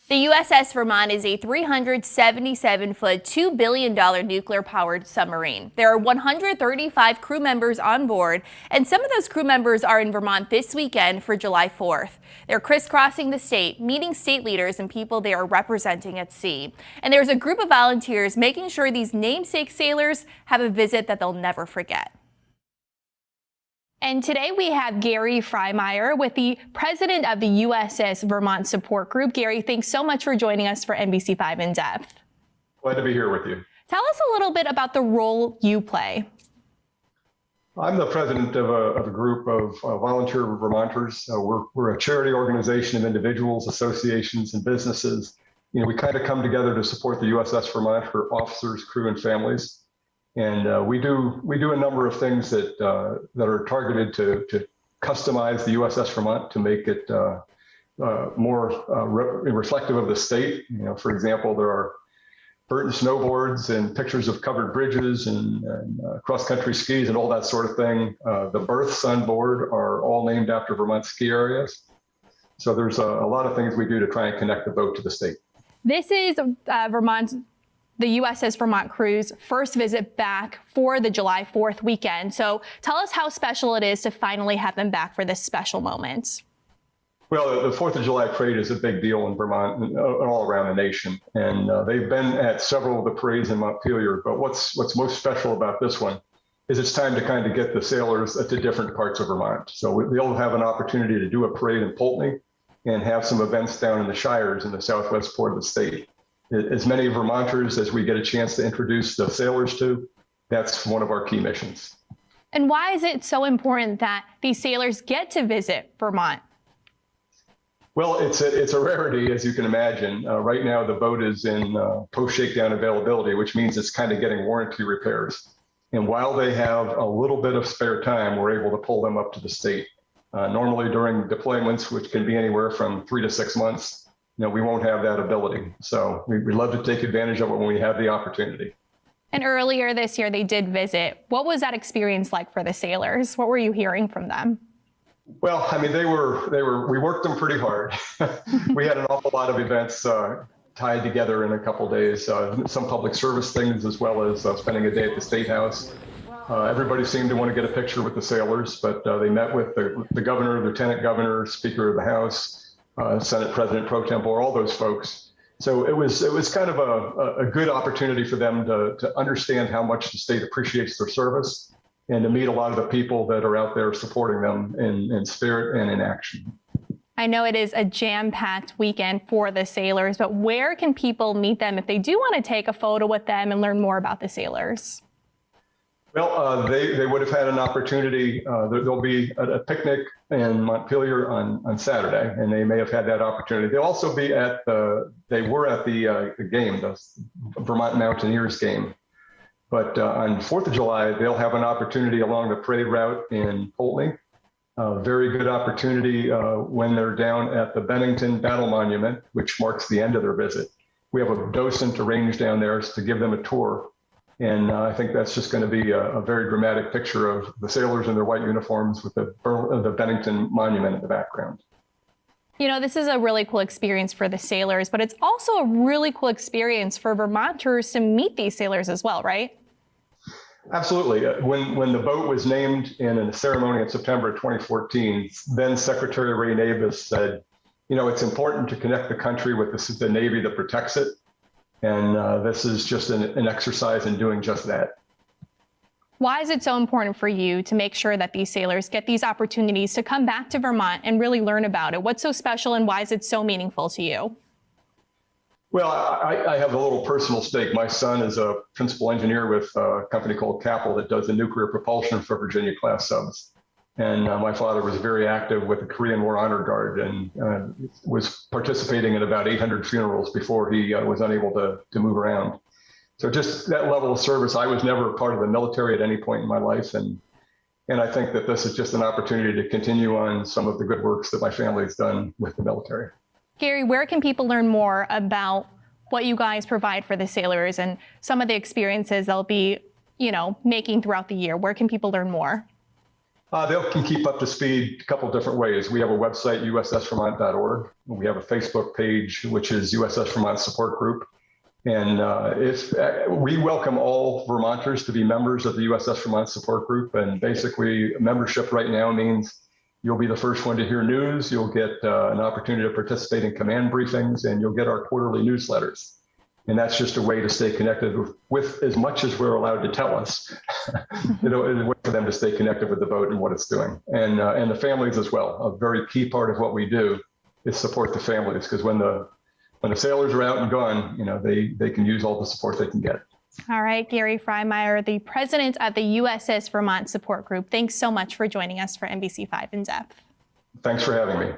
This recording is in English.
The USS Vermont is a 377-foot, $2 billion nuclear-powered submarine. There are 135 crew members on board, and some of those crew members are in Vermont this weekend for July 4th. They're crisscrossing the state, meeting state leaders and people they are representing at sea. And there's a group of volunteers making sure these namesake sailors have a visit that they'll never forget. And today we have Gary Freimeyer with the president of the USS Vermont Support Group. Gary, thanks so much for joining us for NBC5 In Depth. Glad to be here with you. Tell us a little bit about the role you play. I'm the president of a group of volunteer Vermonters. We're a charity organization of individuals, associations, and businesses. We kind of come together to support the USS Vermont for officers, crew, and families. And we do a number of things that are targeted to customize the USS Vermont to make it more reflective of the state. For example, there are Burton snowboards and pictures of covered bridges and cross-country skis and all that sort of thing. The berths on board are all named after Vermont ski areas. So there's a lot of things we do to try and connect the boat to the state. This is the USS Vermont crew's first visit back for the July 4th weekend. So tell us how special it is to finally have them back for this special moment. Well, the 4th of July parade is a big deal in Vermont and all around the nation. And they've been at several of the parades in Montpelier. But what's most special about this one is it's time to kind of get the sailors to different parts of Vermont. So they'll have an opportunity to do a parade in Poultney and have some events down in the Shires in the southwest part of the state. As many Vermonters as we get a chance to introduce the sailors to, that's one of our key missions. And why is it so important that these sailors get to visit Vermont? Well, it's a rarity, as you can imagine. Right now, the boat is in post-shakedown availability, which means it's kind of getting warranty repairs. And while they have a little bit of spare time, we're able to pull them up to the state. Normally during deployments, which can be anywhere from 3 to 6 months, we won't have that ability. So we love to take advantage of it when we have the opportunity. And earlier this year, they did visit. What was that experience like for the sailors? What were you hearing from them? Well, I mean, we worked them pretty hard. We had an awful lot of events tied together in a couple of days, some public service things, as well as spending a day at the State House. Everybody seemed to want to get a picture with the sailors, but they met with the governor, lieutenant governor, speaker of the House, Senate President Pro Tempore, all those folks. So it was kind of a good opportunity for them to understand how much the state appreciates their service and to meet a lot of the people that are out there supporting them in spirit and in action. I know it is a jam-packed weekend for the sailors, but where can people meet them if they do want to take a photo with them and learn more about the sailors? Well, they would have had an opportunity. There'll be a picnic in Montpelier on Saturday, and they may have had that opportunity. They'll also be they were at the game, the Vermont Mountaineers game. But on 4th of July, they'll have an opportunity along the parade route in Poultney. Very good opportunity when they're down at the Bennington Battle Monument, which marks the end of their visit. We have a docent arranged down there to give them a tour. And I think that's just going to be a very dramatic picture of the sailors in their white uniforms with the Bennington Monument in the background. This is a really cool experience for the sailors, but it's also a really cool experience for Vermonters to meet these sailors as well, right? Absolutely. When the boat was named in a ceremony in September 2014, then Secretary Ray Nabis said, it's important to connect the country with the Navy that protects it. And this is just an exercise in doing just that. Why is it so important for you to make sure that these sailors get these opportunities to come back to Vermont and really learn about it? What's so special and why is it so meaningful to you? Well, I have a little personal stake. My son is a principal engineer with a company called Capel that does the nuclear propulsion for Virginia-class subs. And my father was very active with the Korean War Honor Guard and was participating in about 800 funerals before he was unable to move around. So just that level of service, I was never a part of the military at any point in my life. And I think that this is just an opportunity to continue on some of the good works that my family has done with the military. Gary, where can people learn more about what you guys provide for the sailors and some of the experiences they'll be, making throughout the year? Where can people learn more? They can keep up to speed a couple different ways. We have a website, ussvermont.org. We have a Facebook page, which is USS Vermont Support Group. And if we welcome all Vermonters to be members of the USS Vermont Support Group. And basically, membership right now means you'll be the first one to hear news. You'll get an opportunity to participate in command briefings, and you'll get our quarterly newsletters. And that's just a way to stay connected with as much as we're allowed to tell us, a way for them to stay connected with the boat and what it's doing. And the families as well. A very key part of what we do is support the families, because when the sailors are out and gone, they can use all the support they can get. All right, Gary Freimeyer, the president of the USS Vermont Support Group. Thanks so much for joining us for NBC5 In Depth. Thanks for having me.